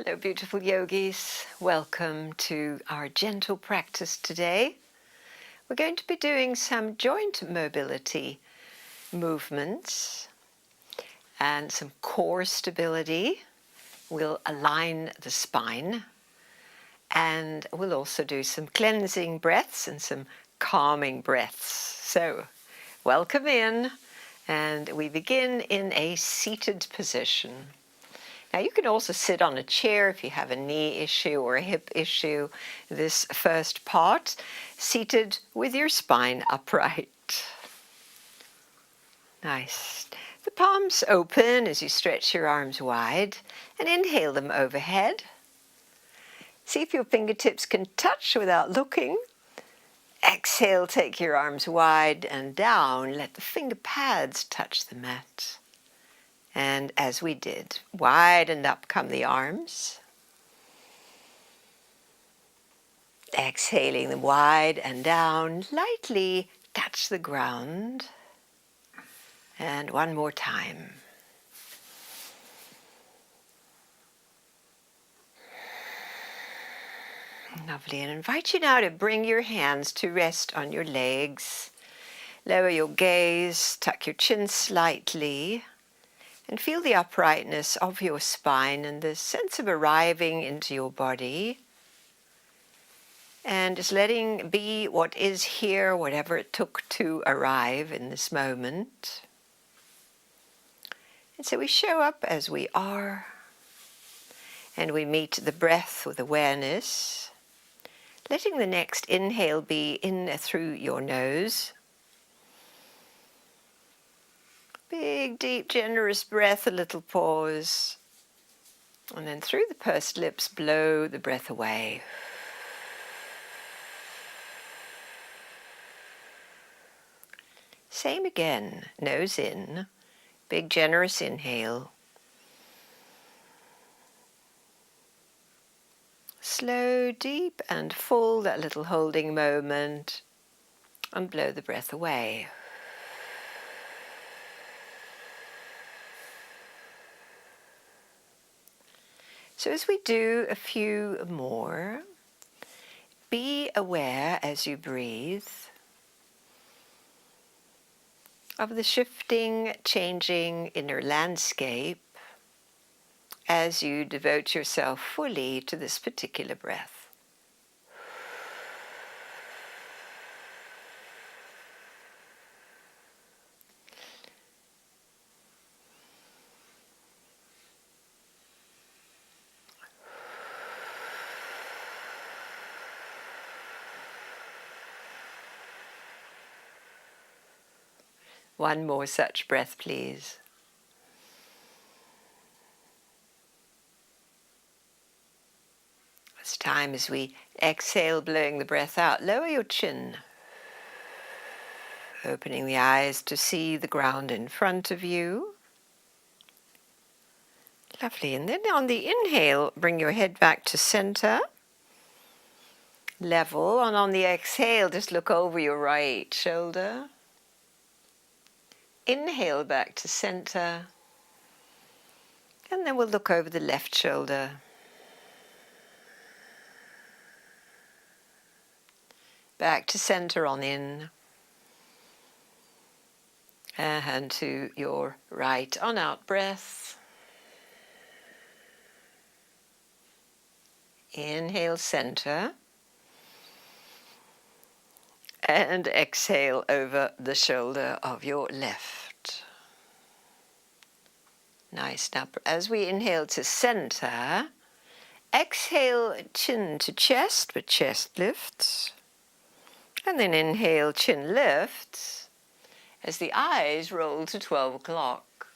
Hello, beautiful yogis. Welcome to our gentle practice today. We're going to be doing some joint mobility movements and some core stability. We'll align the spine, and we'll also do some cleansing breaths and some calming breaths. So, welcome in, and we begin in a seated position. Now you can also sit on a chair if you have a knee issue or a hip issue. This first part, seated with your spine upright. Nice. The palms open as you stretch your arms wide and inhale them overhead. See if your fingertips can touch without looking. Exhale, take your arms wide and down. Let the finger pads touch the mat. And as we did, wide and up come the arms. Exhaling them wide and down, lightly touch the ground. And one more time. Lovely. And I invite you now to bring your hands to rest on your legs. Lower your gaze, tuck your chin slightly. And feel the uprightness of your spine and the sense of arriving into your body. And just letting be what is here, whatever it took to arrive in this moment. And so we show up as we are. And we meet the breath with awareness. Letting the next inhale be in through your nose. Big, deep, generous breath, a little pause. And then through the pursed lips, blow the breath away. Same again, nose in, big, generous inhale. Slow, deep and full, that little holding moment, and blow the breath away. So as we do a few more, be aware as you breathe of the shifting, changing inner landscape as you devote yourself fully to this particular breath. One more such breath, please. It's time as we exhale, blowing the breath out. Lower your chin. Opening the eyes to see the ground in front of you. Lovely. And then on the inhale, bring your head back to center. Level. And on the exhale, just look over your right shoulder. Inhale back to center. And then we'll look over the left shoulder. Back to center on in. And to your right on out breath. Inhale, center. And exhale over the shoulder of your left. Nice. Now, as we inhale to center, exhale chin to chest, but chest lifts. And then inhale, chin lifts, as the eyes roll to 12 o'clock.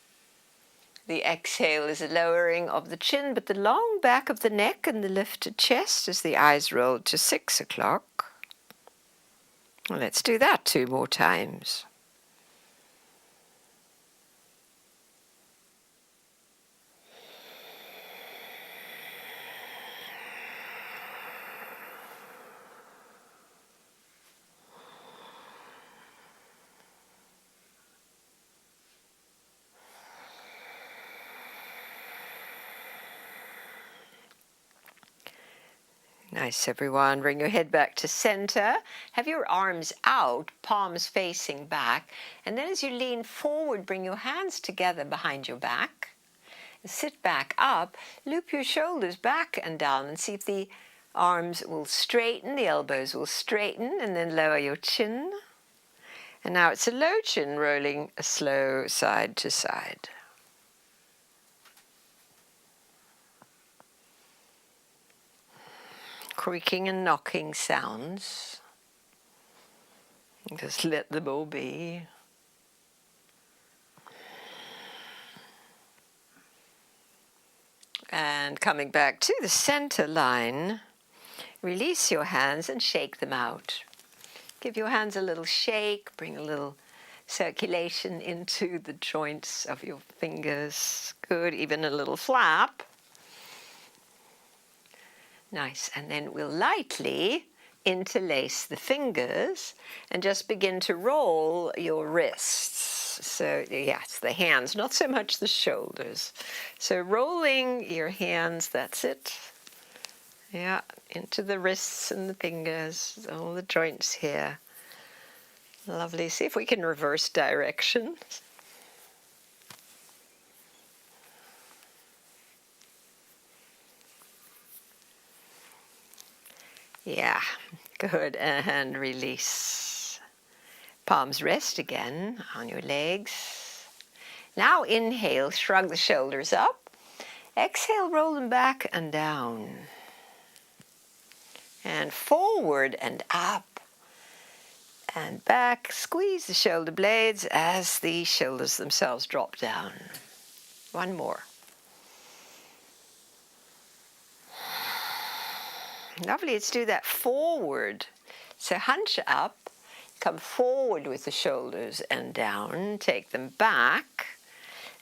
The exhale is a lowering of the chin, but the long back of the neck and the lifted chest as the eyes roll to 6 o'clock. Well, let's do that 2 more times. Nice, everyone. Bring your head back to center. Have your arms out, palms facing back. And then as you lean forward, bring your hands together behind your back. Sit back up, loop your shoulders back and down and see if the arms will straighten, the elbows will straighten, and then lower your chin. And now it's a low chin, rolling a slow side to side. Creaking and knocking sounds. Just let them all be. And coming back to the center line, release your hands and shake them out. Give your hands a little shake, bring a little circulation into the joints of your fingers. Good, even a little flap. Nice, and then we'll lightly interlace the fingers and just begin to roll your wrists. So yes, the hands, not so much the shoulders. So rolling your hands, that's it. Yeah, into the wrists and the fingers, all the joints here. Lovely. See if we can reverse direction. Yeah, good. And release. Palms rest again on your legs. Now inhale, shrug the shoulders up. Exhale, roll them back and down. And forward and up. And back, squeeze the shoulder blades as the shoulders themselves drop down. One more. Lovely, let's do that forward. So hunch up, come forward with the shoulders and down, take them back,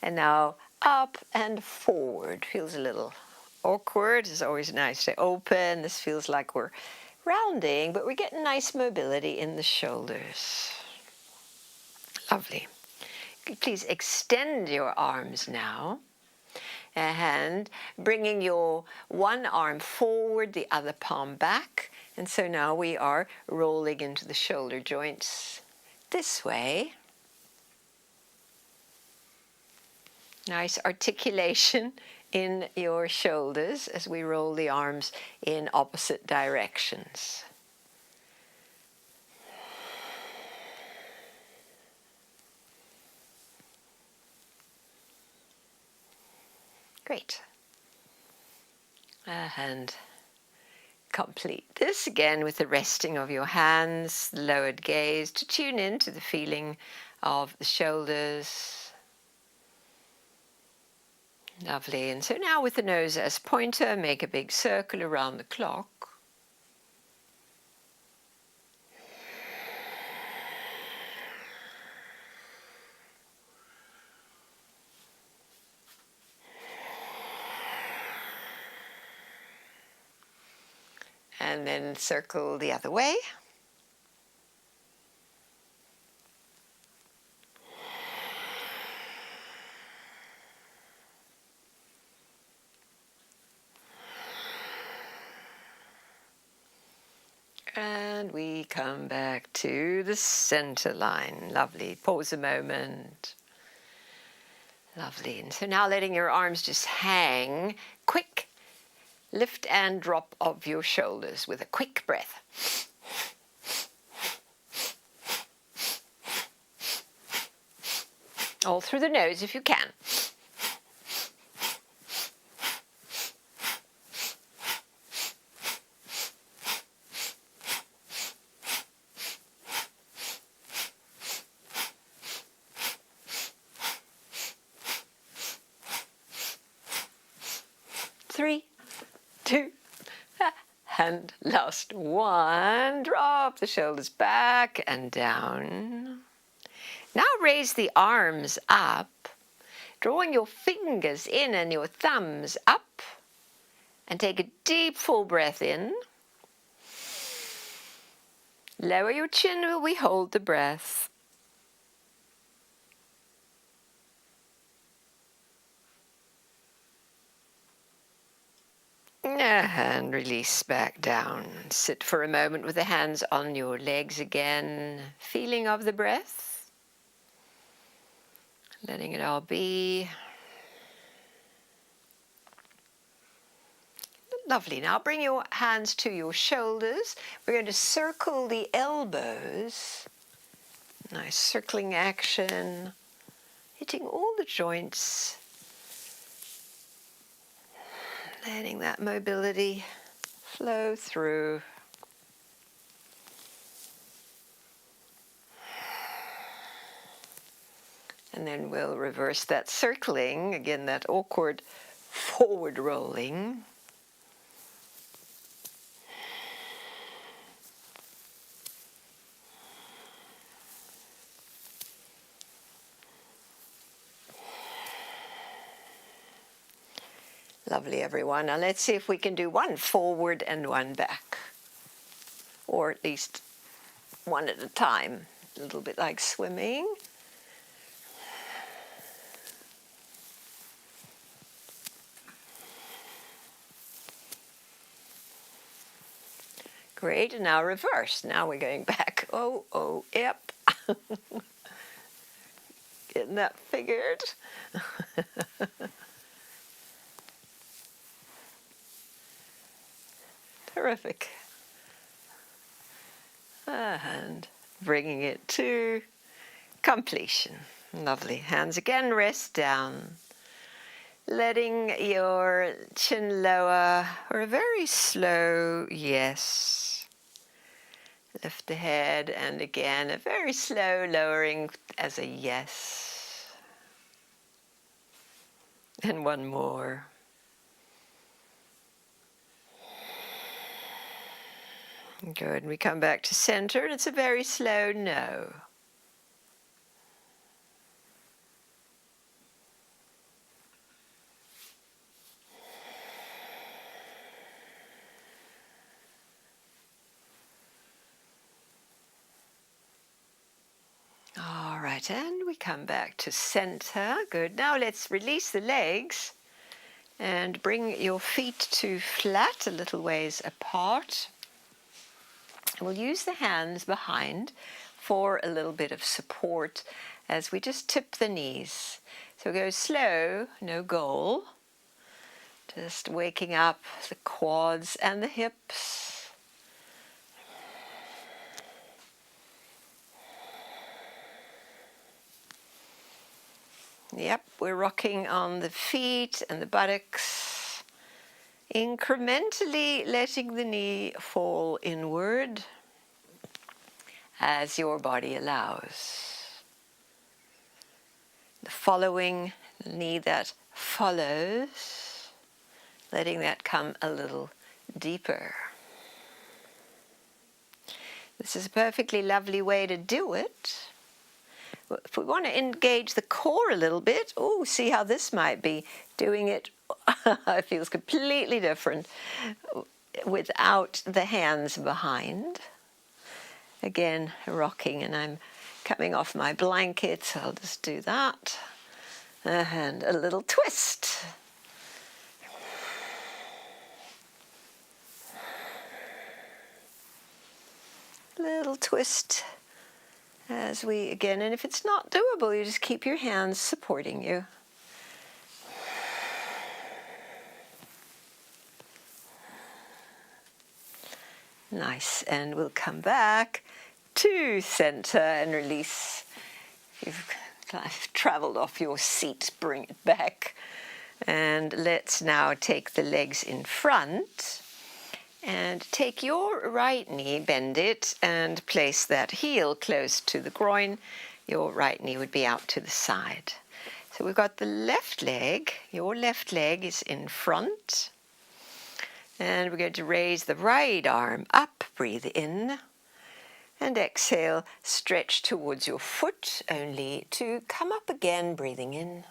and now up and forward. Feels a little awkward. It's always nice to open. This feels like we're rounding, but we're getting nice mobility in the shoulders. Lovely. Please extend your arms now. And bringing your one arm forward, the other palm back. And so now we are rolling into the shoulder joints this way. Nice articulation in your shoulders as we roll the arms in opposite directions. Great. And complete this again with the resting of your hands, the lowered gaze, to tune in to the feeling of the shoulders. Lovely. And so now with the nose as pointer, make a big circle around the clock. And then circle the other way. And we come back to the center line. Lovely. Pause a moment. Lovely. And so now letting your arms just hang. Quick lift and drop of your shoulders with a quick breath. All through the nose if you can. Three, two, and last one. Drop the shoulders back and down. Now raise the arms up, drawing your fingers in and your thumbs up, and take a deep full breath in. Lower your chin while we hold the breath. And release back down. Sit for a moment with the hands on your legs again. Feeling of the breath. Letting it all be. Lovely. Now bring your hands to your shoulders. We're going to circle the elbows. Nice circling action. Hitting all the joints. Letting that mobility flow through. And then we'll reverse that circling, again that awkward forward rolling. Lovely, everyone. Now let's see if we can do one forward and one back. Or at least one at a time. A little bit like swimming. Great, and now reverse. Now we're going back. Oh, yep. Getting that figured. Terrific. And bringing it to completion. Lovely. Hands again, rest down. Letting your chin lower, or a very slow yes. Lift the head, and again a very slow lowering as a yes. And one more. Good, and we come back to center, and it's a very slow no. All right, and we come back to center. Good, now let's release the legs and bring your feet to flat, a little ways apart. We'll use the hands behind for a little bit of support as we just tip the knees. So go slow, no goal. Just waking up the quads and the hips. Yep, we're rocking on the feet and the buttocks. Incrementally letting the knee fall inward as your body allows. The following knee that follows, letting that come a little deeper. This is a perfectly lovely way to do it. If we want to engage the core a little bit, see how this might be. Doing it it feels completely different without the hands behind. Again, rocking, and I'm coming off my blanket, so I'll just do that. And a little twist. Little twist as we, again, and if it's not doable, you just keep your hands supporting you. Nice, and we'll come back to center and release. If you've traveled off your seat, bring it back. And let's now take the legs in front and take your right knee, bend it, and place that heel close to the groin. Your right knee would be out to the side. So we've got the left leg. Your left leg is in front. And we're going to raise the right arm up, breathe in, and exhale, stretch towards your foot, only to come up again, breathing in.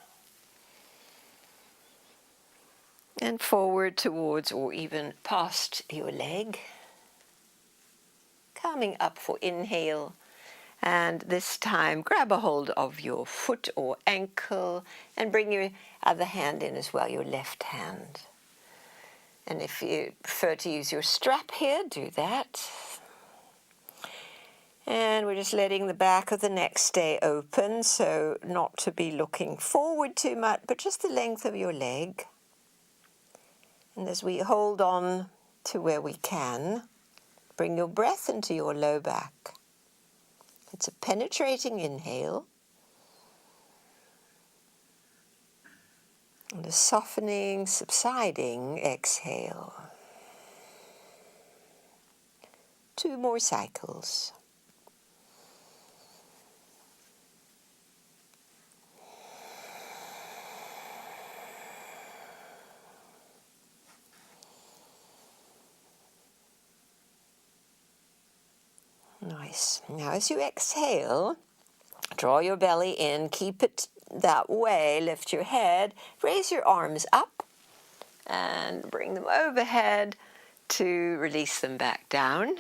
And forward towards or even past your leg. Coming up for inhale, and this time grab a hold of your foot or ankle and bring your other hand in as well, your left hand. And if you prefer to use your strap here, do that. And we're just letting the back of the neck stay open, so not to be looking forward too much, but just the length of your leg. And as we hold on to where we can, bring your breath into your low back. It's a penetrating inhale and a softening, subsiding exhale. 2 more cycles. Nice. Now as you exhale, draw your belly in, keep it that way, lift your head, raise your arms up and bring them overhead to release them back down.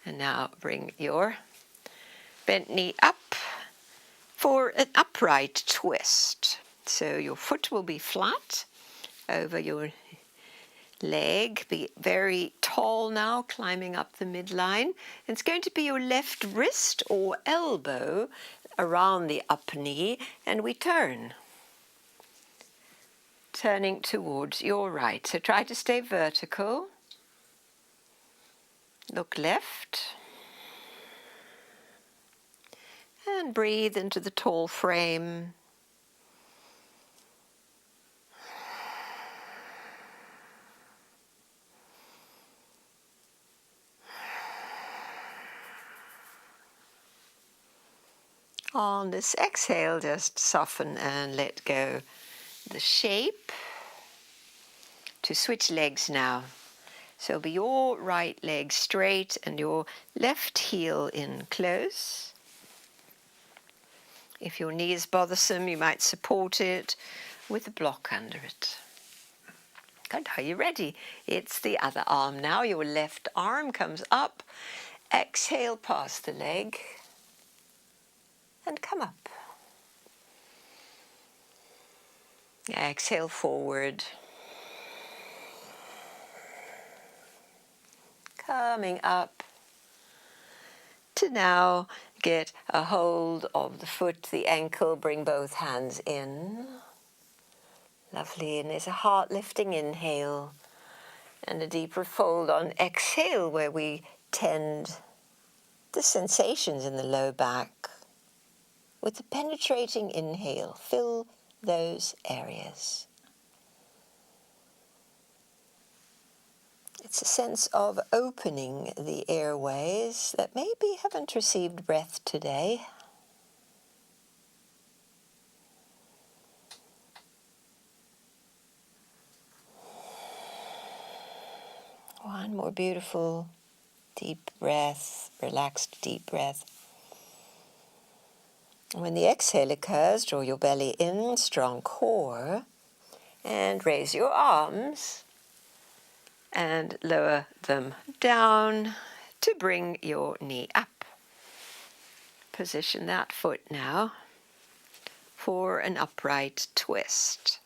And now bring your bent knee up for an upright twist. So your foot will be flat over your leg, be very tall now, climbing up the midline. It's going to be your left wrist or elbow around the up knee, and we turn, turning towards your right. So try to stay vertical. Look left. And breathe into the tall frame. On this exhale, just soften and let go the shape. To switch legs now. So be your right leg straight and your left heel in close. If your knee is bothersome, you might support it with a block under it. Good, are you ready? It's the other arm now. Your left arm comes up. Exhale past the leg and come up. Exhale forward. Coming up to now get a hold of the foot, the ankle, bring both hands in. Lovely, and there's a heart-lifting inhale and a deeper fold on exhale where we tend the sensations in the low back. With a penetrating inhale, fill those areas. It's a sense of opening the airways that maybe haven't received breath today. One more beautiful deep breath, relaxed deep breath. When the exhale occurs, draw your belly in, strong core, and raise your arms and lower them down to bring your knee up. Position that foot now for an upright twist.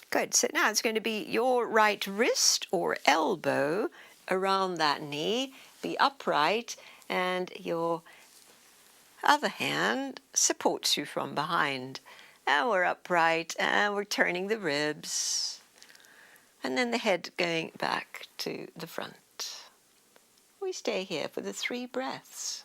Good, so now it's going to be your right wrist or elbow around that knee, be upright, and your other hand supports you from behind. And we're upright and we're turning the ribs. And then the head going back to the front. We stay here for the 3 breaths.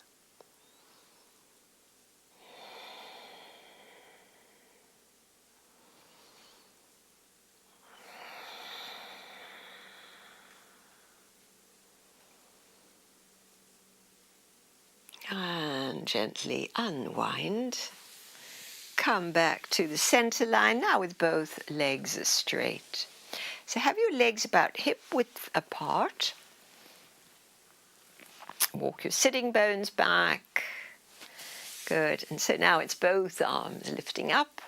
And gently unwind. Come back to the center line now with both legs straight. So have your legs about hip width apart. Walk your sitting bones back. Good. And so now it's both arms lifting up.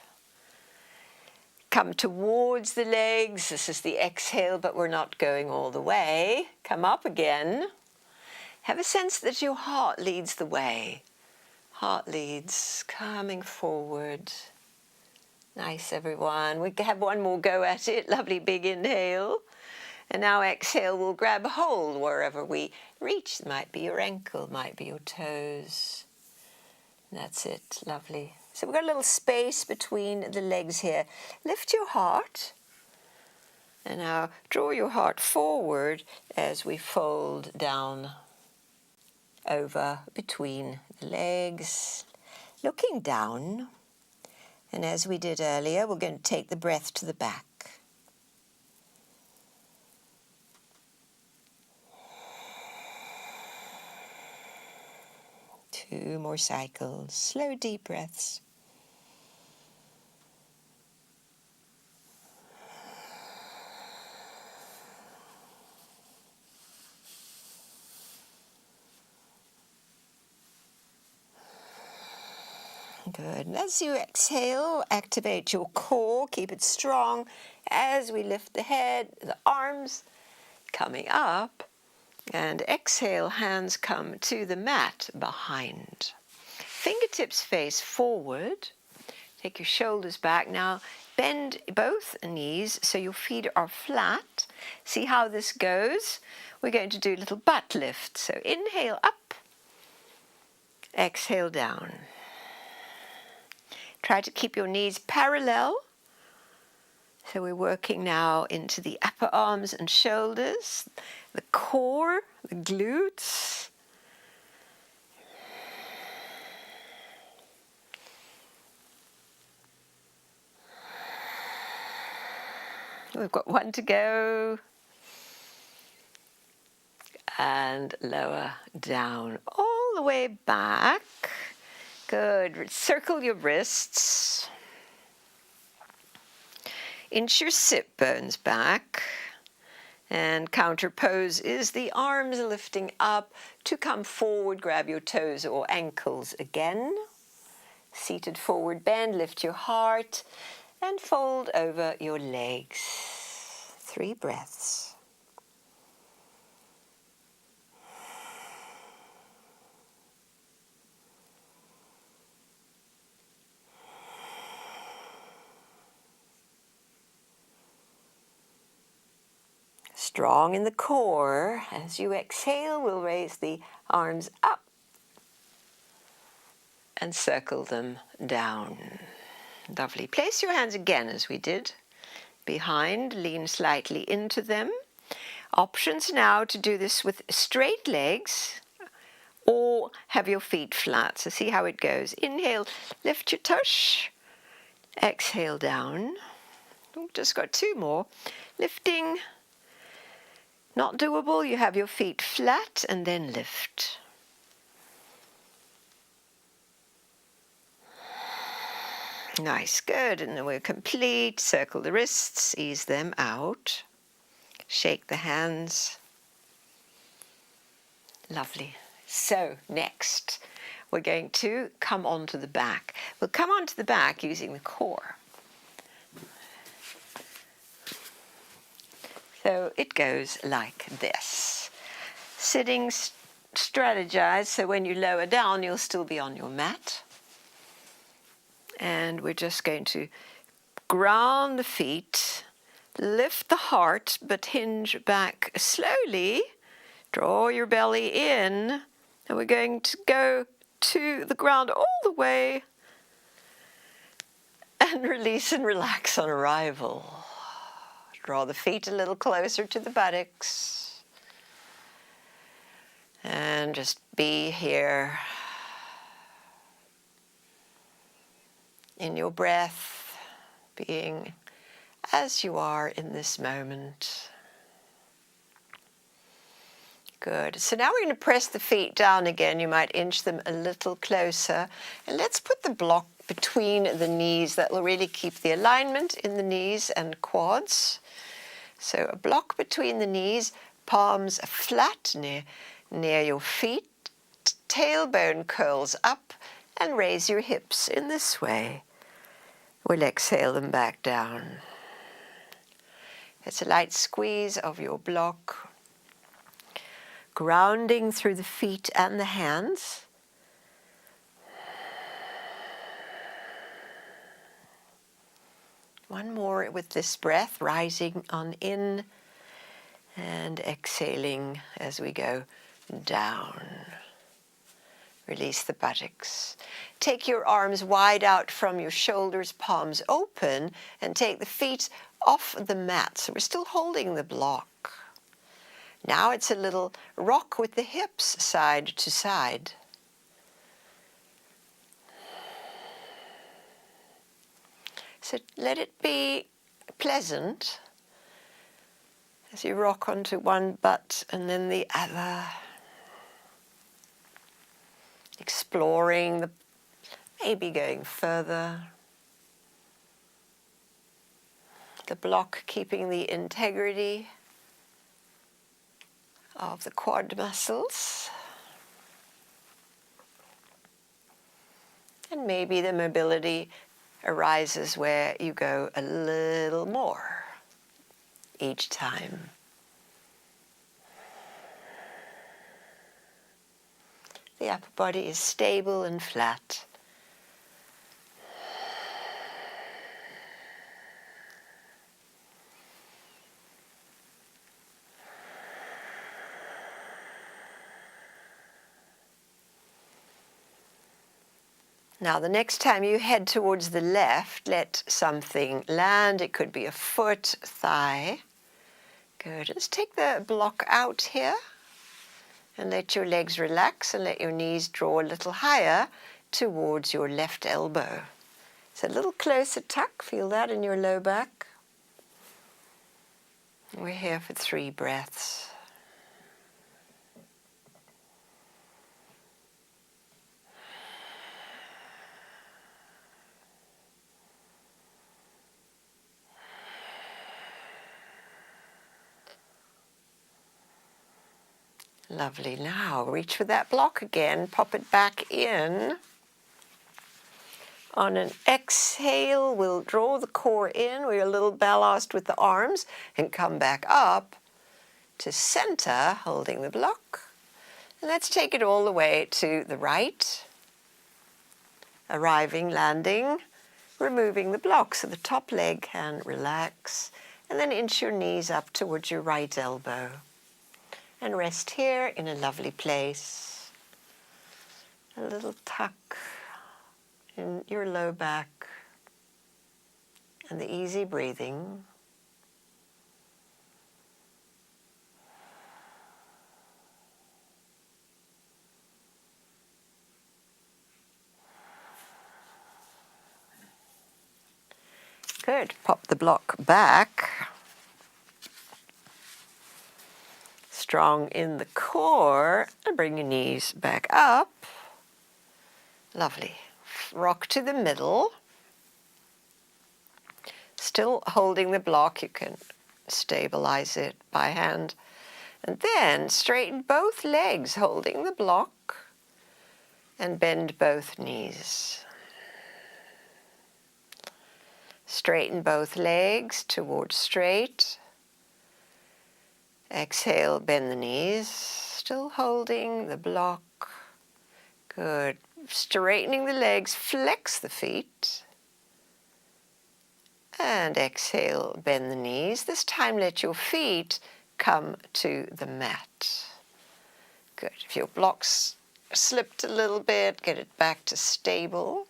Come towards the legs. This is the exhale, but we're not going all the way. Come up again. Have a sense that your heart leads the way. Heart leads, coming forward, Nice, everyone. We have one more go at it. Lovely big inhale. And now exhale, we'll grab hold wherever we reach. It might be your ankle, might be your toes. That's it, lovely. So we've got a little space between the legs here. Lift your heart. And now draw your heart forward as we fold down over between the legs, looking down. And as we did earlier, we're going to take the breath to the back. Two more cycles, slow deep breaths. Good. And as you exhale, activate your core, keep it strong as we lift the head, the arms coming up, and exhale, hands come to the mat behind. Fingertips face forward. Take your shoulders back. Now bend both knees so your feet are flat. See how this goes? We're going to do a little butt lift. So inhale up, exhale down. Try to keep your knees parallel. So we're working now into the upper arms and shoulders, the core, the glutes. We've got one to go. And lower down, all the way back. Good. Circle your wrists. Inch your sit bones back. And counter pose is the arms lifting up to come forward. Grab your toes or ankles again. Seated forward bend, lift your heart and fold over your legs. 3 breaths. Strong in the core. As you exhale, we'll raise the arms up and circle them down. Lovely. Place your hands again as we did. Behind, lean slightly into them. Options now to do this with straight legs or have your feet flat. So see how it goes. Inhale, lift your tush. Exhale down. We've just got 2 more. Lifting. Not doable, you have your feet flat and then lift. Nice, good. And then we're complete. Circle the wrists, ease them out. Shake the hands. Lovely. So next, we're going to come onto the back. We'll come onto the back using the core. So it goes like this. Sitting strategized, so when you lower down, you'll still be on your mat. And we're just going to ground the feet, lift the heart, but hinge back slowly. Draw your belly in, and we're going to go to the ground all the way and release and relax on arrival. Draw the feet a little closer to the buttocks. And just be here in your breath, being as you are in this moment. Good. So now we're going to press the feet down again. You might inch them a little closer. And let's put the block between the knees. That will really keep the alignment in the knees and quads. So a block between the knees, palms flat near your feet, tailbone curls up, and raise your hips in this way. We'll exhale them back down. It's a light squeeze of your block, grounding through the feet and the hands. One more with this breath, rising on in and exhaling as we go down. Release the buttocks. Take your arms wide out from your shoulders, palms open, and take the feet off the mat. So we're still holding the block. Now it's a little rock with the hips side to side. So let it be pleasant as you rock onto one butt and then the other. Exploring, maybe going further. The block keeping the integrity of the quad muscles. And maybe the mobility arises where you go a little more each time. The upper body is stable and flat. Now the next time you head towards the left, let something land. It could be a foot, thigh. Good. Just take the block out here and let your legs relax and let your knees draw a little higher towards your left elbow. So a little closer tuck. Feel that in your low back. We're here for 3 breaths. Lovely. Now reach for that block again. Pop it back in. On an exhale, we'll draw the core in. We're a little ballast with the arms and come back up to center, holding the block. And let's take it all the way to the right. Arriving, landing, removing the block. So the top leg can relax. And then inch your knees up towards your right elbow. And rest here in a lovely place. A little tuck in your low back and the easy breathing. Good. Pop the block back. Strong in the core, and bring your knees back up. Lovely. Rock to the middle. Still holding the block. You can stabilize it by hand. And then straighten both legs, holding the block, and bend both knees. Straighten both legs towards straight. Exhale, bend the knees, still holding the block. Good. Straightening the legs, flex the feet. And exhale, bend the knees. This time let your feet come to the mat. Good. If your block's slipped a little bit, get it back to stable.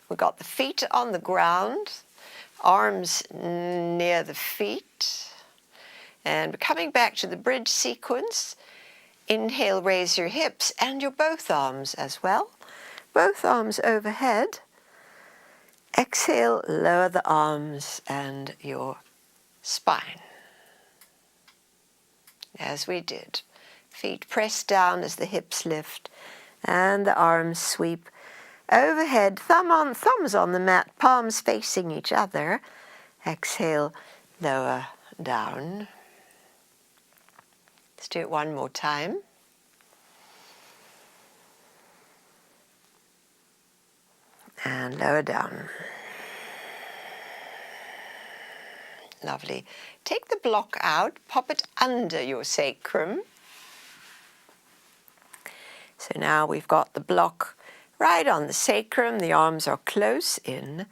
We've got the feet on the ground, arms near the feet. And we're coming back to the bridge sequence. Inhale, raise your hips and your both arms as well. Both arms overhead. Exhale, lower the arms and your spine. As we did. Feet press down as the hips lift and the arms sweep overhead. Thumbs on the mat, palms facing each other. Exhale, lower down. Let's do it one more time. And lower down. Lovely. Take the block out, pop it under your sacrum. So now we've got the block right on the sacrum. The arms are close in.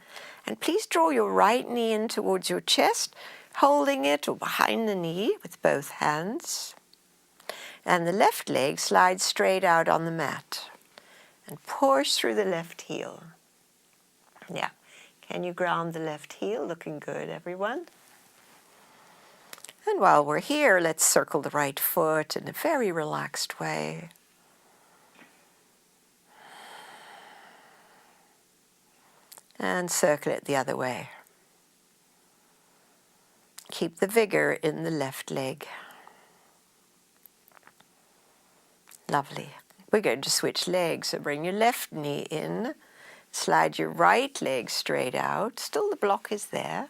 And please draw your right knee in towards your chest, holding it or behind the knee with both hands. And the left leg slides straight out on the mat. And push through the left heel. Yeah. Can you ground the left heel? Looking good, everyone. And while we're here, let's circle the right foot in a very relaxed way. And circle it the other way. Keep the vigor in the left leg. Lovely. We're going to switch legs, so bring your left knee in, slide your right leg straight out. Still the block is there.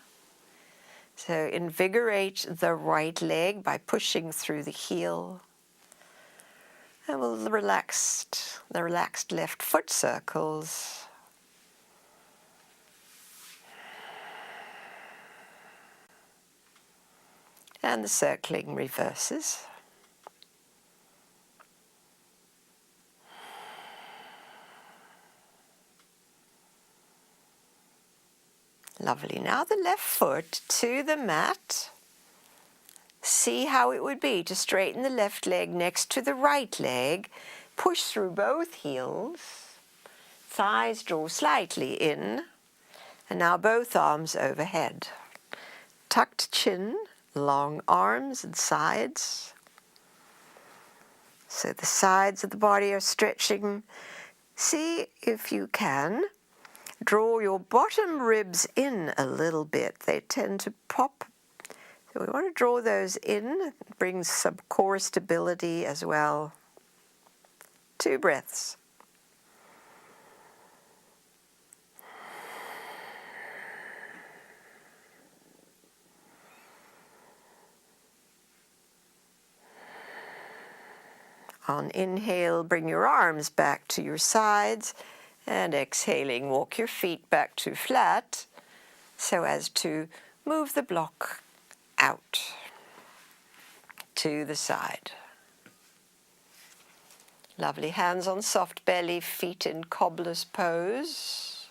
So invigorate the right leg by pushing through the heel. And we'll the relaxed left foot circles. And the circling reverses. Lovely. Now the left foot to the mat. See how it would be to straighten the left leg next to the right leg. Push through both heels. Thighs draw slightly in. And now both arms overhead. Tucked chin, long arms and sides. So the sides of the body are stretching. See if you can. Draw your bottom ribs in a little bit. They tend to pop. So we want to draw those in. It brings some core stability as well. 2 breaths. On inhale, bring your arms back to your sides. And exhaling, walk your feet back to flat so as to move the block out to the side. Lovely. Hands on soft belly, feet in cobbler's pose.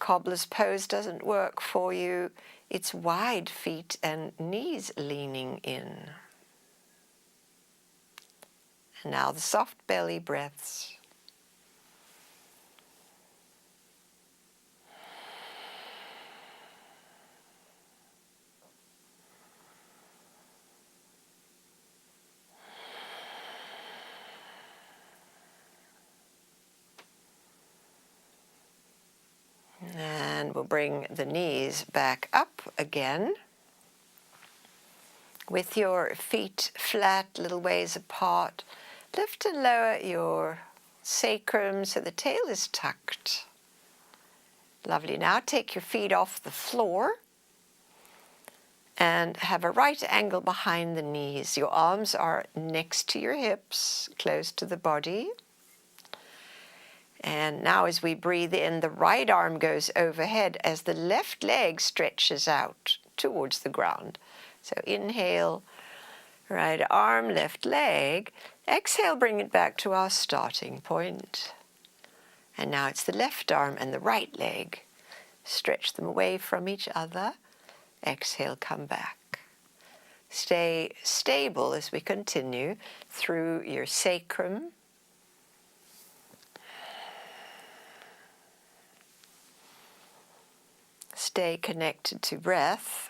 Cobbler's pose doesn't work for you. It's wide feet and knees leaning in. And now the soft belly breaths. And we'll bring the knees back up again. With your feet flat, little ways apart, lift and lower your sacrum so the tail is tucked. Lovely. Now take your feet off the floor and have a right angle behind the knees. Your arms are next to your hips, close to the body. And now as we breathe in, the right arm goes overhead as the left leg stretches out towards the ground. So inhale, right arm, left leg. Exhale, bring it back to our starting point. And now it's the left arm and the right leg. Stretch them away from each other. Exhale, come back. Stay stable as we continue through your sacrum. Stay connected to breath.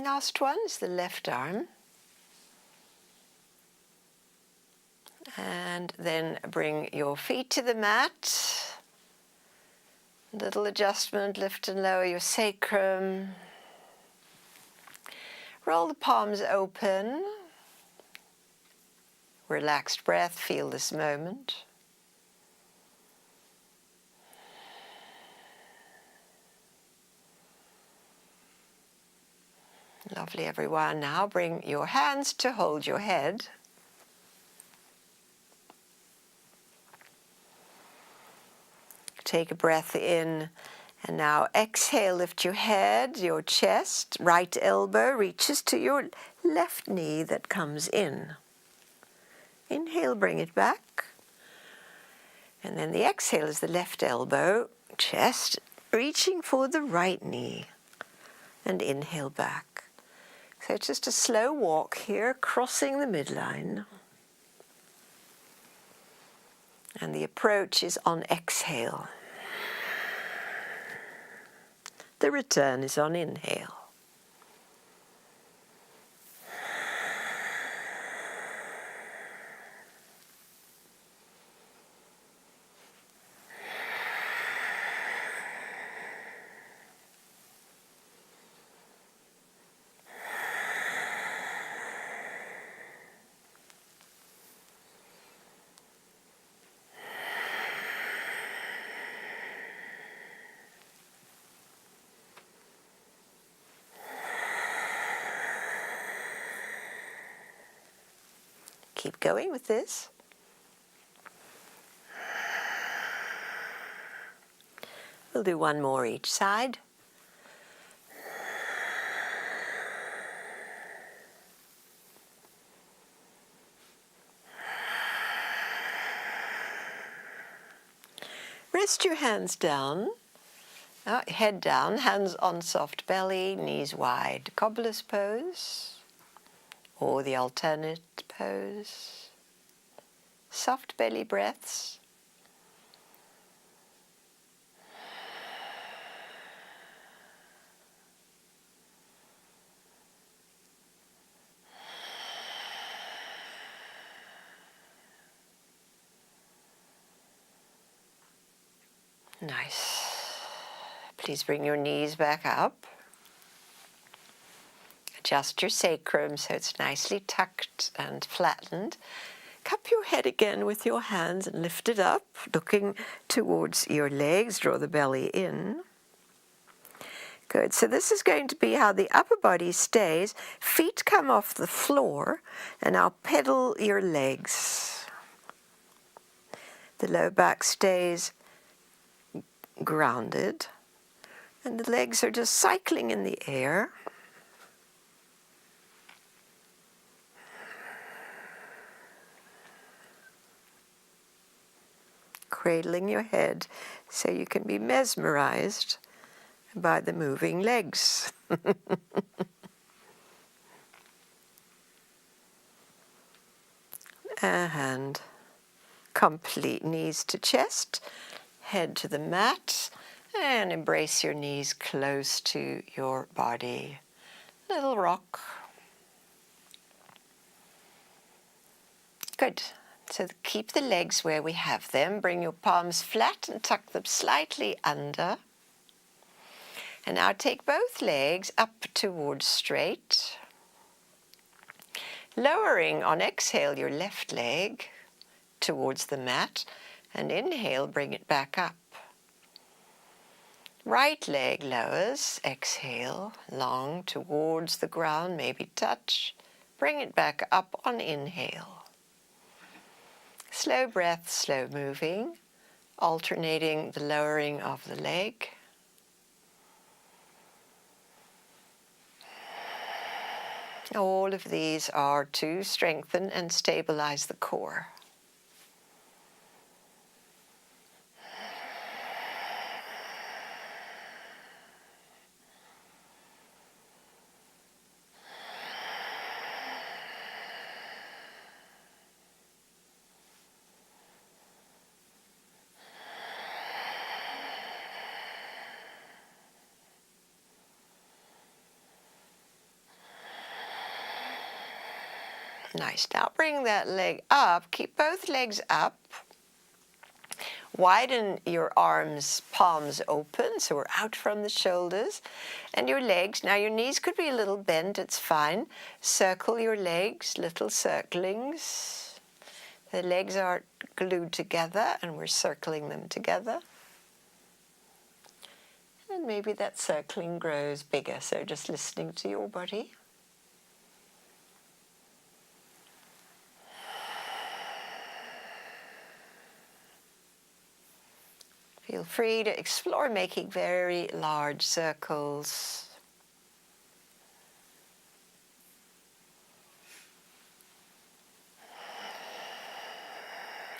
Last one is the left arm. And then bring your feet to the mat. Little adjustment, lift and lower your sacrum. Roll the palms open. Relaxed breath, feel this moment. Lovely, everyone. Now bring your hands to hold your head. take a breath in, and now exhale, lift your head, your chest, right elbow reaches to your left knee that comes in. Inhale, bring it back. And then the exhale is the left elbow, chest, reaching for the right knee. And inhale back. So it's just a slow walk here, crossing the midline. And the approach is on exhale. The return is on inhale. Keep going with this. We'll do one more each side. Rest your hands down, head down, hands on soft belly, knees wide. Cobbler's pose, or the alternate pose. Soft belly breaths. Nice. Please bring your knees back up. Adjust your sacrum so it's nicely tucked and flattened. Cup your head again with your hands and lift it up, looking towards your legs. Draw the belly in. Good. So this is going to be how the upper body stays. Feet come off the floor, and now pedal your legs. The low back stays grounded, and the legs are just cycling in the air. Cradling your head so you can be mesmerized by the moving legs. And complete knees to chest, head to the mat, and embrace your knees close to your body. Little rock. Good. So keep the legs where we have them. Bring your palms flat and tuck them slightly under. And now take both legs up towards straight. Lowering on exhale your left leg towards the mat, and inhale, bring it back up. Right leg lowers, exhale, long towards the ground, maybe touch. Bring it back up on inhale. Slow breath, slow moving, alternating the lowering of the leg. All of these are to strengthen and stabilize the core. Nice. Now bring that leg up. Keep both legs up. Widen your arms, palms open, so we're out from the shoulders. And your legs, now your knees could be a little bent, it's fine. Circle your legs, little circlings. The legs are glued together and we're circling them together. And maybe that circling grows bigger, so just listening to your body. Feel free to explore making very large circles.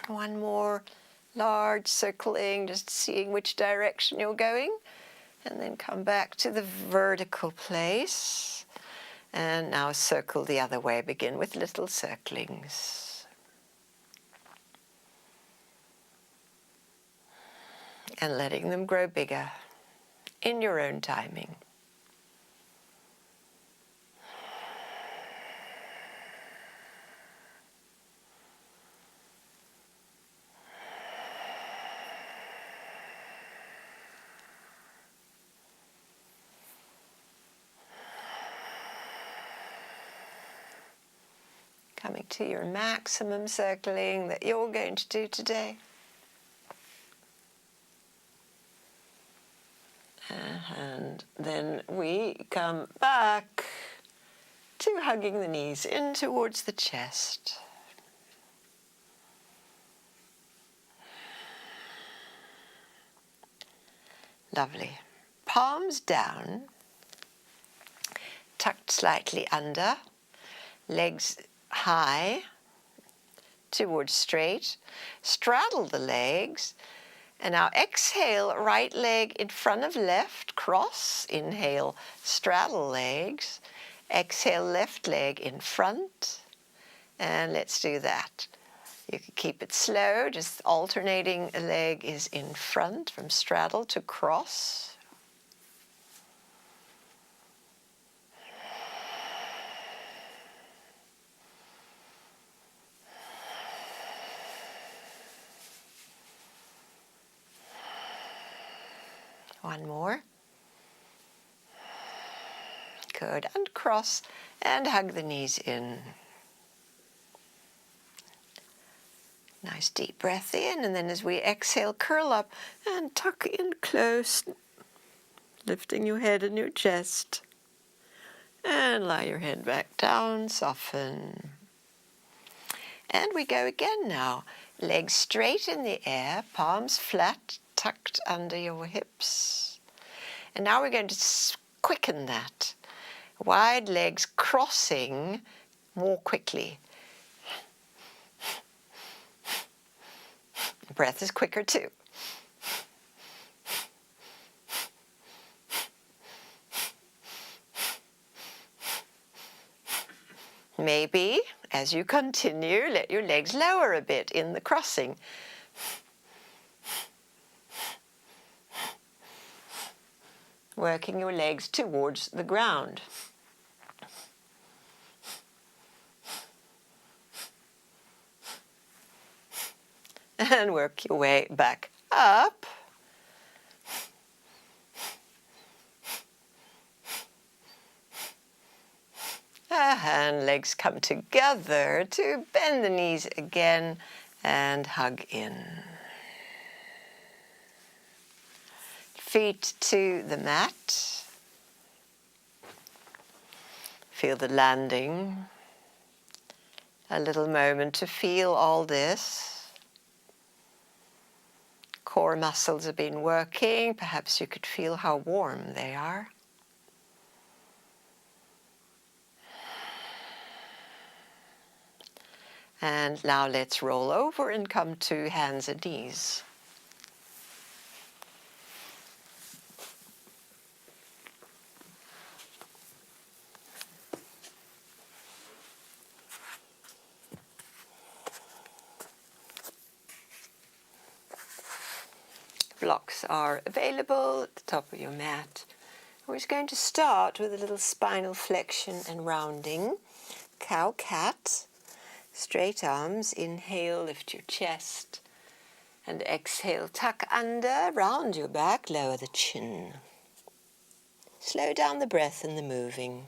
One more large circling, just seeing which direction you're going, and then come back to the vertical place. And now circle the other way. Begin with little circlings. And letting them grow bigger in your own timing. Coming to your maximum circling that you're going to do today. And then we come back to hugging the knees in towards the chest. Lovely. Palms down, tucked slightly under, legs high towards straight. Straddle the legs. And now exhale, right leg in front of left, cross. Inhale, straddle legs. Exhale, left leg in front. And let's do that. You can keep it slow, just alternating a leg is in front from straddle to cross. One more. Good. And cross and hug the knees in. Nice deep breath in, and then as we exhale, curl up and tuck in close, lifting your head and your chest. And lie your head back down, soften. And we go again now. Legs straight in the air, palms flat, tucked under your hips. And now we're going to quicken that. Wide legs crossing more quickly. Breath is quicker too. Maybe, as you continue, let your legs lower a bit in the crossing. Working your legs towards the ground. And work your way back up. And legs come together to bend the knees again and hug in. Feet to the mat. Feel the landing. A little moment to feel all this. Core muscles have been working. Perhaps you could feel how warm they are. And now let's roll over and come to hands and knees. Blocks are available at the top of your mat. We're just going to start with a little spinal flexion and rounding. Cow-cat. Straight arms. Inhale, lift your chest. And exhale, tuck under, round your back, lower the chin. Slow down the breath and the moving.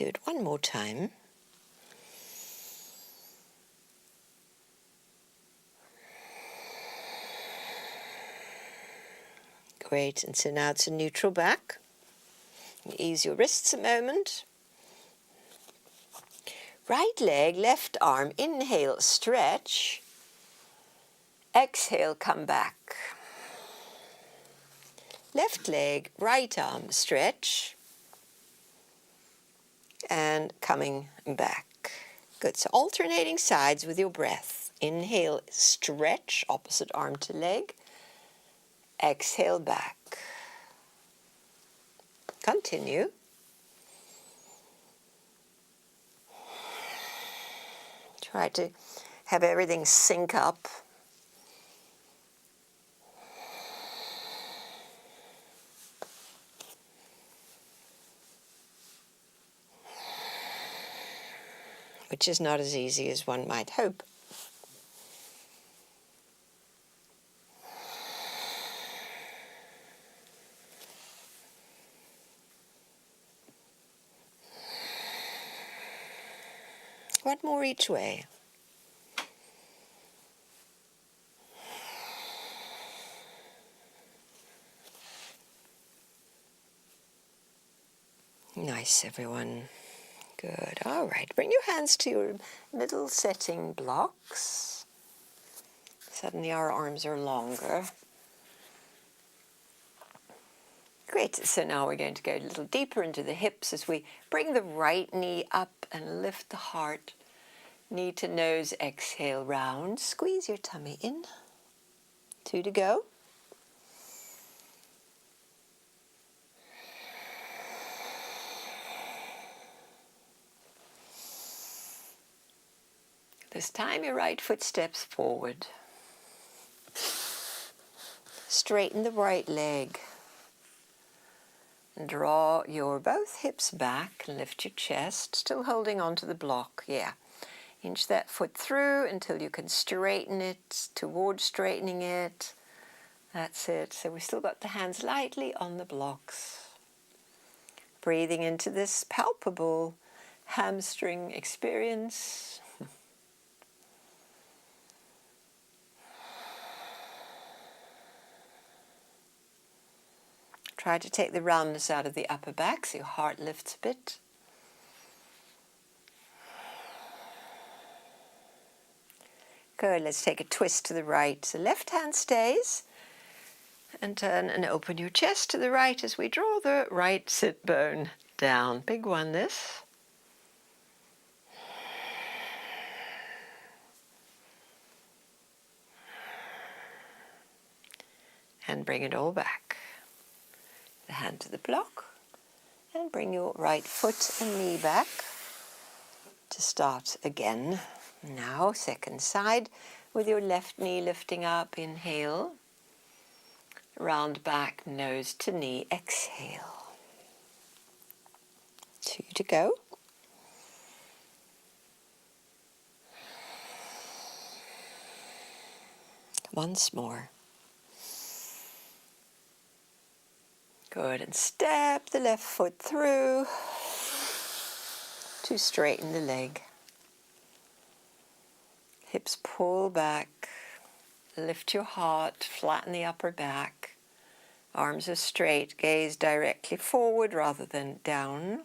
do it one more time. Great, and so now it's a neutral back. Ease your wrists a moment. Right leg, left arm, inhale, stretch. Exhale, come back. Left leg, right arm, stretch. And coming back. Good, so alternating sides with your breath. Inhale, stretch, opposite arm to leg. Exhale, back. Continue. Try to have everything sync up. Which is not as easy as one might hope. One more each way. Nice, everyone. Good. All right. Bring your hands to your middle setting blocks. Suddenly our arms are longer. Great. So now we're going to go a little deeper into the hips as we bring the right knee up and lift the heart. Knee to nose, exhale, round. Squeeze your tummy in. 2 to go. This time your right foot steps forward. Straighten the right leg. And draw your both hips back and lift your chest, still holding onto the block. Yeah. Inch that foot through until you can straighten it, towards straightening it. That's it. So we've still got the hands lightly on the blocks. Breathing into this palpable hamstring experience. Try to take the roundness out of the upper back so your heart lifts a bit. Good, let's take a twist to the right. So left hand stays. And turn and open your chest to the right as we draw the right sit bone down. Big one, this. And bring it all back. The hand to the block. And bring your right foot and knee back to start again. Now, second side, with your left knee lifting up, inhale. Round back, nose to knee, exhale. 2 to go. Once more. Good, and step the left foot through to straighten the leg. Hips pull back, lift your heart, flatten the upper back. Arms are straight, gaze directly forward rather than down.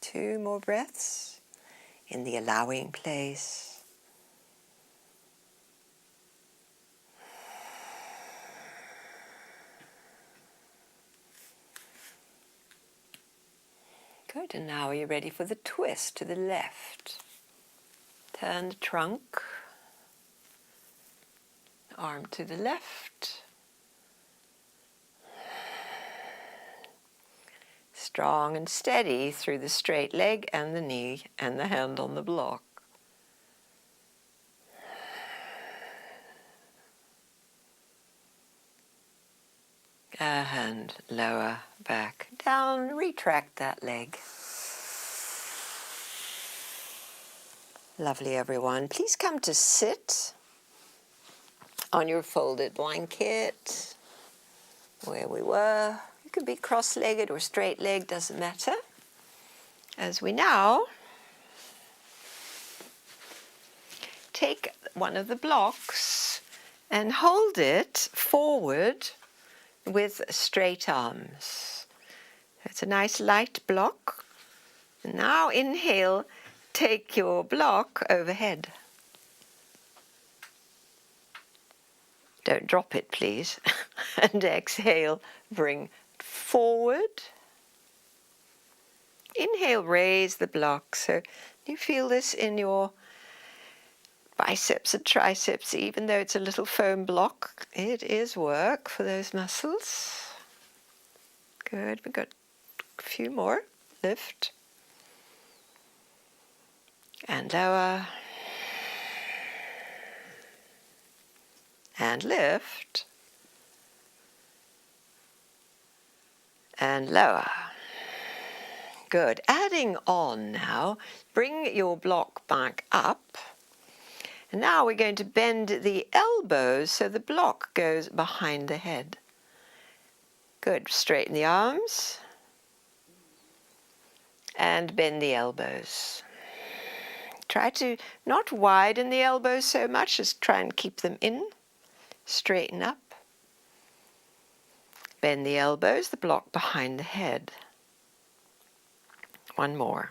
Two more breaths in the allowing place. Good, and now you're ready for the twist to the left. Turn the trunk, arm to the left. Strong and steady through the straight leg and the knee and the hand on the block. And lower back down, retract that leg. Lovely, everyone. Please come to sit on your folded blanket where we were. You could be cross-legged or straight-legged, doesn't matter. As we now take one of the blocks and hold it forward with straight arms. It's a nice light block. And now inhale, take your block overhead. Don't drop it, please. And exhale, bring forward. Inhale, raise the block. So you feel this in your biceps and triceps, even though it's a little foam block. It is work for those muscles. Good, we've got a few more. Lift. And lower. And lift. And lower. Good. Adding on now, bring your block back up. And now we're going to bend the elbows so the block goes behind the head. Good. Straighten the arms. And bend the elbows. Try to not widen the elbows so much, just try and keep them in. Straighten up. Bend the elbows, the block behind the head. One more.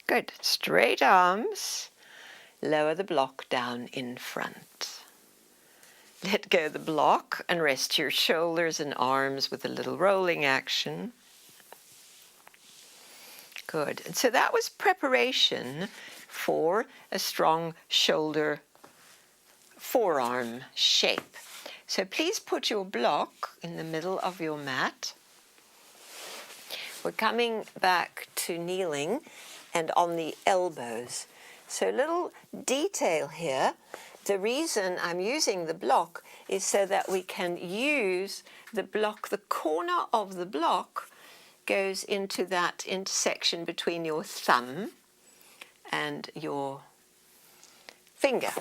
Good. Straight arms. Lower the block down in front. Let go the block and rest your shoulders and arms with a little rolling action. Good. And so that was preparation for a strong shoulder forearm shape. So please put your block in the middle of your mat. We're coming back to kneeling and on the elbows. So little detail here. The reason I'm using the block is so that we can use the block, the corner of the block goes into that intersection between your thumb and your finger.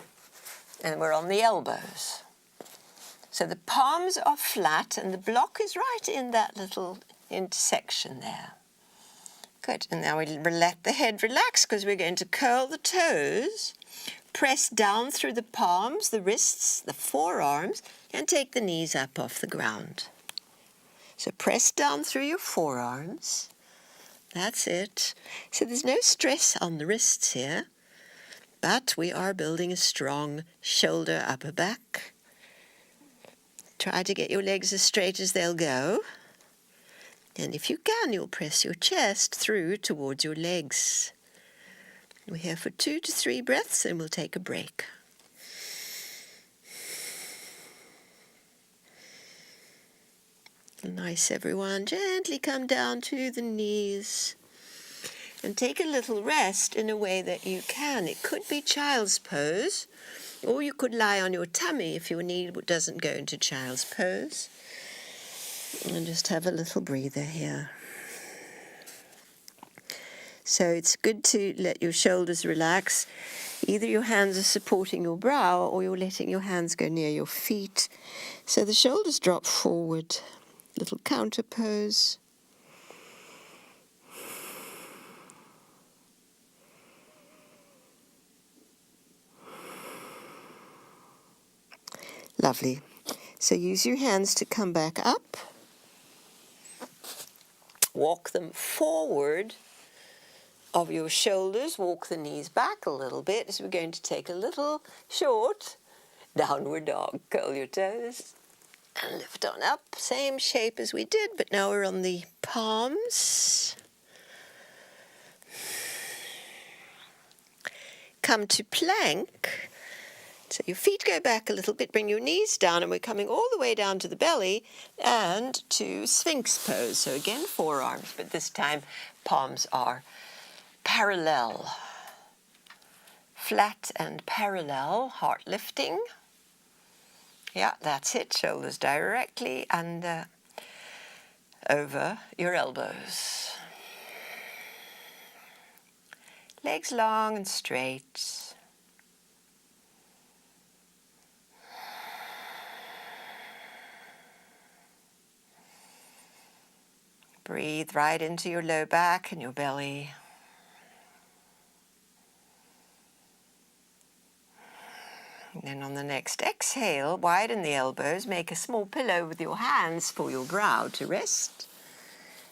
And we're on the elbows. So the palms are flat and the block is right in that little intersection there. Good. And now we let the head relax because we're going to curl the toes, press down through the palms, the wrists, the forearms, and take the knees up off the ground. So press down through your forearms. That's it. So there's no stress on the wrists here, but we are building a strong shoulder upper back. Try to get your legs as straight as they'll go. And if you can, you'll press your chest through towards your legs. We're here for 2 to 3 breaths and we'll take a break. Nice, everyone. Gently come down to the knees and take a little rest in a way that you can. It could be child's pose, or you could lie on your tummy if your knee doesn't go into child's pose. And just have a little breather here. So it's good to let your shoulders relax. Either your hands are supporting your brow or you're letting your hands go near your feet. So the shoulders drop forward. Little counter pose. Lovely. So use your hands to come back up. Walk them forward of your shoulders. Walk the knees back a little bit as we're going to take a little short downward dog. Curl your toes and lift on up. Same shape as we did, but now we're on the palms. Come to plank. So your feet go back a little bit, bring your knees down, and we're coming all the way down to the belly and to Sphinx pose. So again, forearms, but this time palms are parallel. Flat and parallel, heart lifting. Yeah, that's it. Shoulders directly under over your elbows. Legs long and straight. Breathe right into your low back and your belly. And then on the next exhale, widen the elbows, make a small pillow with your hands for your brow to rest.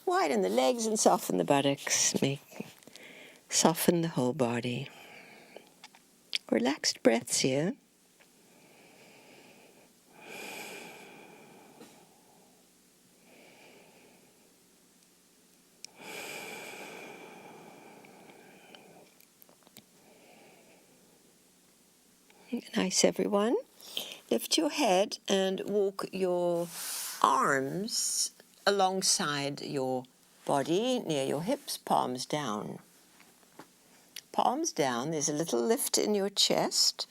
Widen the legs and soften the buttocks. Soften the whole body. Relaxed breaths here. Nice, everyone. Lift your head and walk your arms alongside your body, near your hips, palms down. Palms down, there's a little lift in your chest.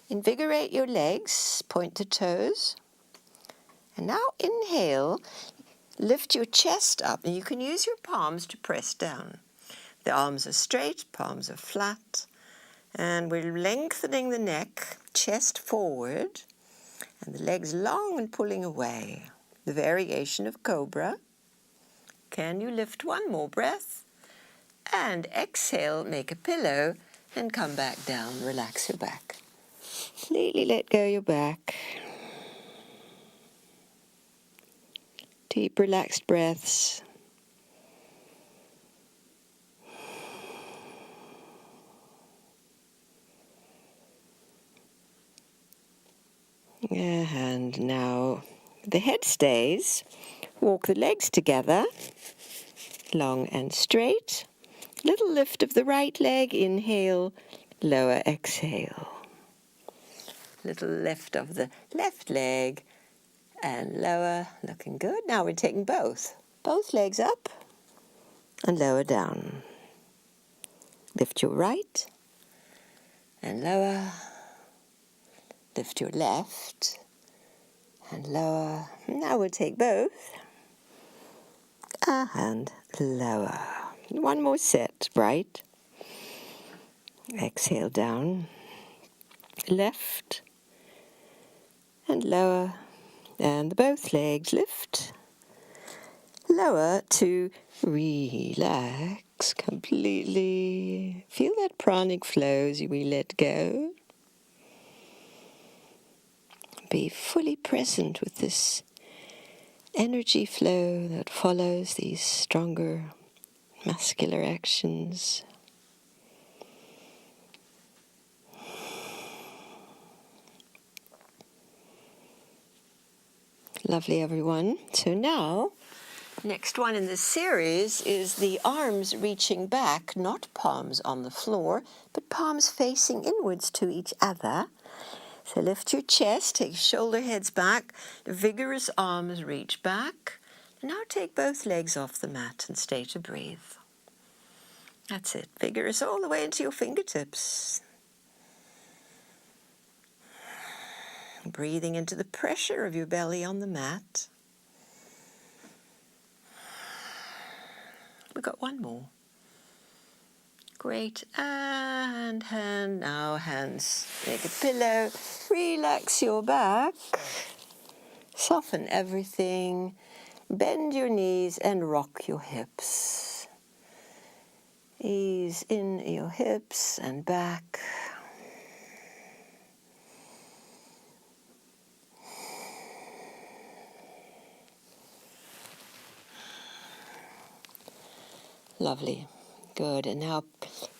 Invigorate your legs, point the toes. And now inhale, lift your chest up, and you can use your palms to press down. The arms are straight, palms are flat. And we're lengthening the neck, chest forward, and the legs long and pulling away. The variation of cobra. Can you lift one more breath? And exhale, make a pillow, and come back down. Relax your back. Completely let go your back. Deep, relaxed breaths. And now the head stays. Walk the legs together, long and straight. Little lift of the right leg, inhale, lower, exhale. Little lift of the left leg and lower, looking good. Now we're taking both legs up and lower down. Lift your right and lower. Lift your left and lower. Now we'll take both and lower. One more set, right? Exhale down. Left and lower. And both legs lift. Lower to relax completely. Feel that pranic flow as we let go. Be fully present with this energy flow that follows these stronger muscular actions. Lovely, everyone. So now, next one in this series is the arms reaching back, not palms on the floor, but palms facing inwards to each other. So lift your chest, take shoulder heads back, vigorous arms reach back. Now take both legs off the mat and stay to breathe. That's it, vigorous all the way into your fingertips. Breathing into the pressure of your belly on the mat. We've got one more. Great, and hand, now hands, make a pillow, relax your back, soften everything, bend your knees and rock your hips. Ease in your hips and back. Lovely. Good. And now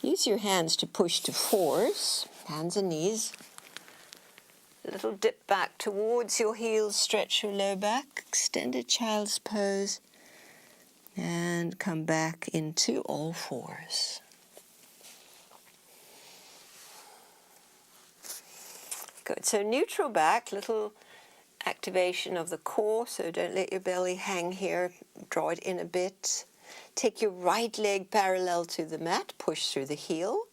use your hands to push to fours, hands and knees. A little dip back towards your heels, stretch your low back, extended child's pose, and come back into all fours. Good. So neutral back, little activation of the core, so don't let your belly hang here, draw it in a bit. Take your right leg parallel to the mat, push through the heel,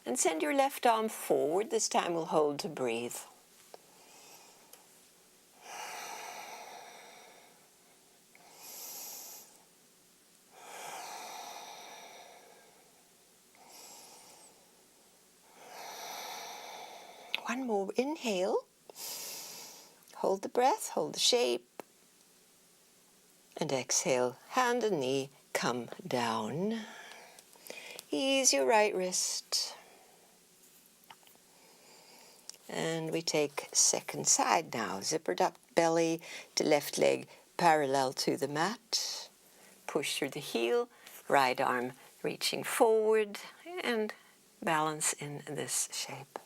and send your left arm forward. This time we'll hold to breathe. one more inhale. Hold the breath, hold the shape. And exhale, hand and knee come down. Ease your right wrist. And we take second side now. Zippered up belly to left leg parallel to the mat. Push through the heel, right arm reaching forward, and balance in this shape.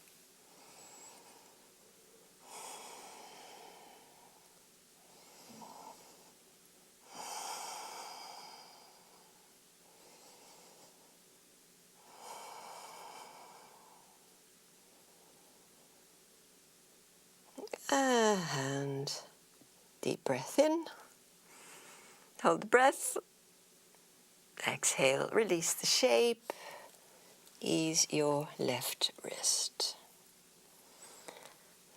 And deep breath in. Hold the breath. Exhale, release the shape. Ease your left wrist.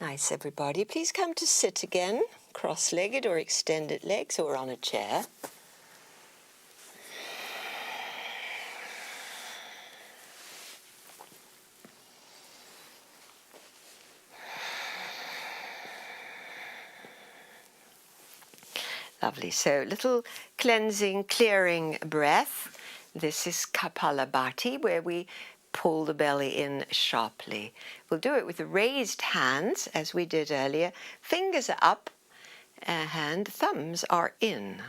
Nice, everybody. Please come to sit again, cross-legged or extended legs, or on a chair. Lovely. So little cleansing, clearing breath. This is Kapalabhati, where we pull the belly in sharply. We'll do it with the raised hands, as we did earlier. Fingers are up, and thumbs are in.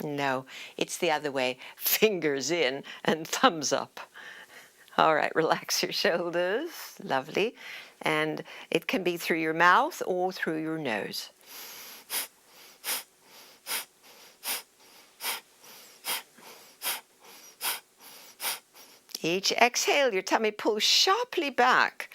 No, it's the other way. Fingers in and thumbs up. All right, relax your shoulders. Lovely. And it can be through your mouth or through your nose. Each exhale, your tummy pulls sharply back.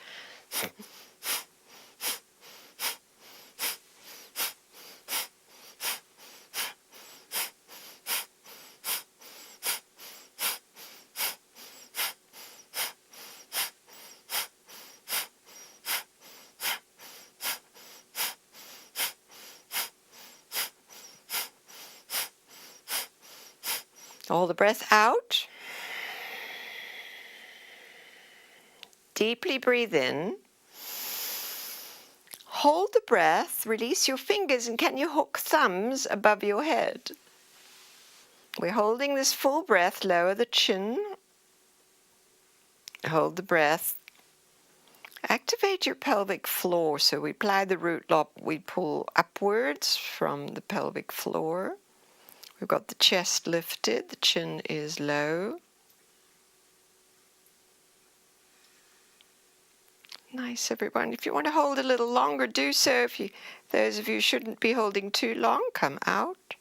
All the breath out. Deeply breathe in. Hold the breath, release your fingers, and can you hook thumbs above your head? We're holding this full breath, lower the chin. Hold the breath. Activate your pelvic floor. So we apply the root lock, we pull upwards from the pelvic floor. We've got the chest lifted, the chin is low. Nice, everyone. If you want to hold a little longer, do so. Those of you who shouldn't be holding too long, come out.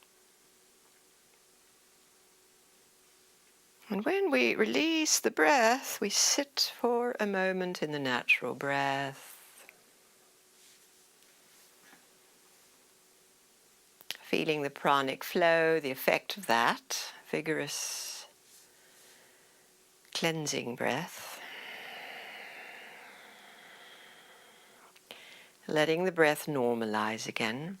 And when we release the breath, we sit for a moment in the natural breath. Feeling the pranic flow, the effect of that vigorous cleansing breath. Letting the breath normalize again.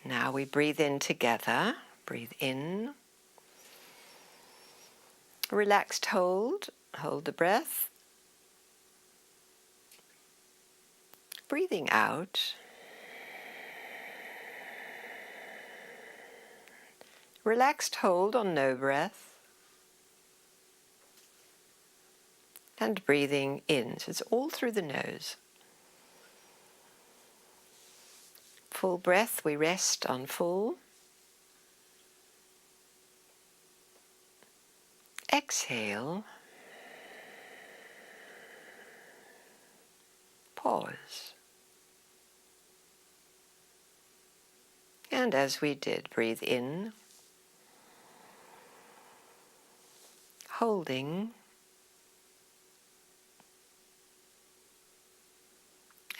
Now we breathe in together. Breathe in. Relaxed hold. Hold the breath. Breathing out. Relaxed hold on no breath. And breathing in. So it's all through the nose. Full breath, we rest on full. Exhale. Pause. And as we did, breathe in. Holding.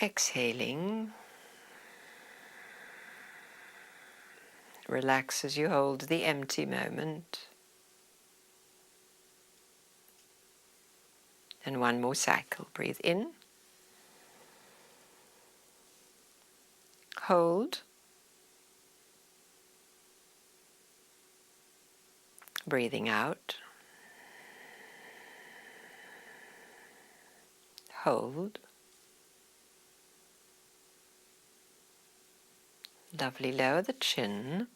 Exhaling. Relax as you hold the empty moment. And one more cycle. Breathe in. Hold. Breathing out. Hold. Lovely, lower the chin.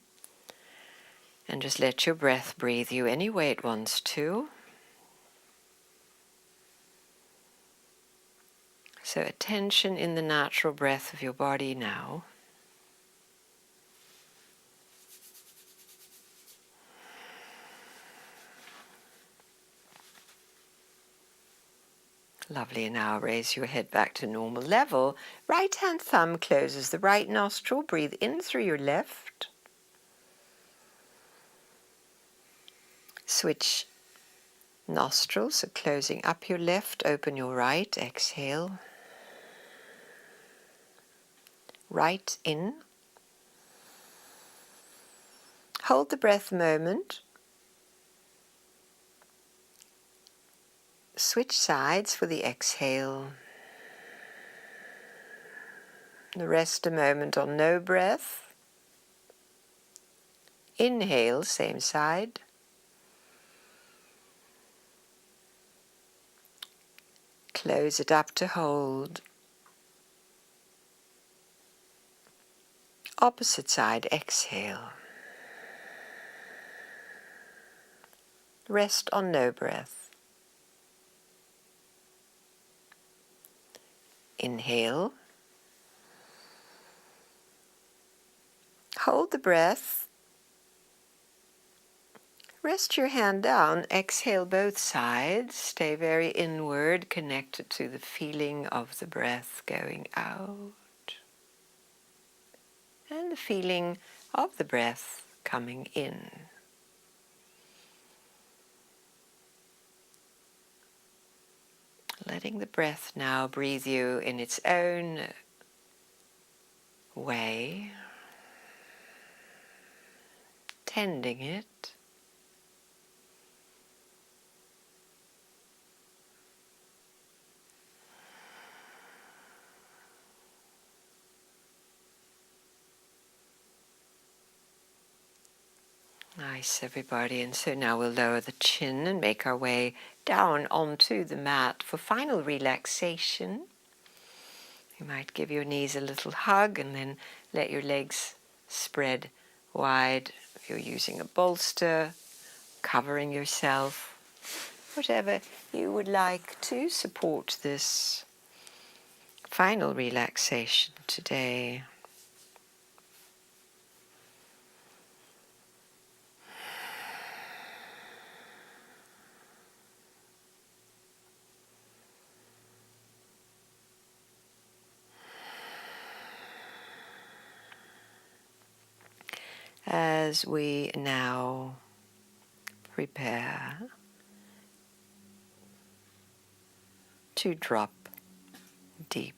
And just let your breath breathe you any way it wants to. So attention in the natural breath of your body now. Lovely, now raise your head back to normal level. Right hand thumb closes the right nostril. Breathe in through your left. Switch nostrils, so closing up your left, open your right, exhale. Right in. Hold the breath a moment. Switch sides for the exhale. Rest a moment on no breath. Inhale, same side. Close it up to hold. Opposite side, exhale. Rest on no breath. Inhale. Hold the breath. Rest your hand down. Exhale both sides. Stay very inward, connected to the feeling of the breath going out. And the feeling of the breath coming in. Letting the breath now breathe you in its own way. Tending it. Nice, everybody. And so now we'll lower the chin and make our way down onto the mat for final relaxation. You might give your knees a little hug and then let your legs spread wide. If you're using a bolster, covering yourself, whatever you would like to support this final relaxation today. As we now prepare to drop deep.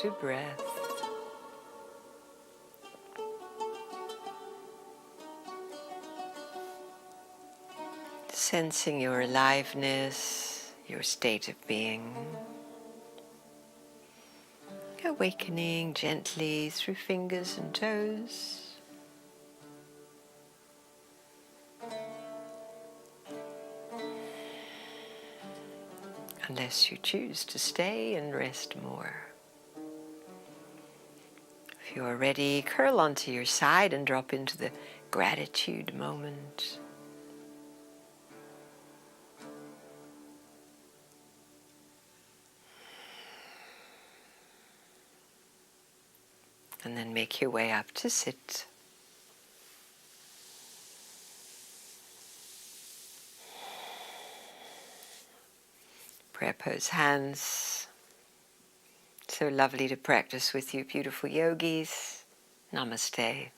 to breath. Sensing your aliveness, your state of being. Awakening gently through fingers and toes. Unless you choose to stay and rest more. If you are ready, curl onto your side and drop into the gratitude moment. And then make your way up to sit. Prayer pose hands. So lovely to practice with you, beautiful yogis. Namaste.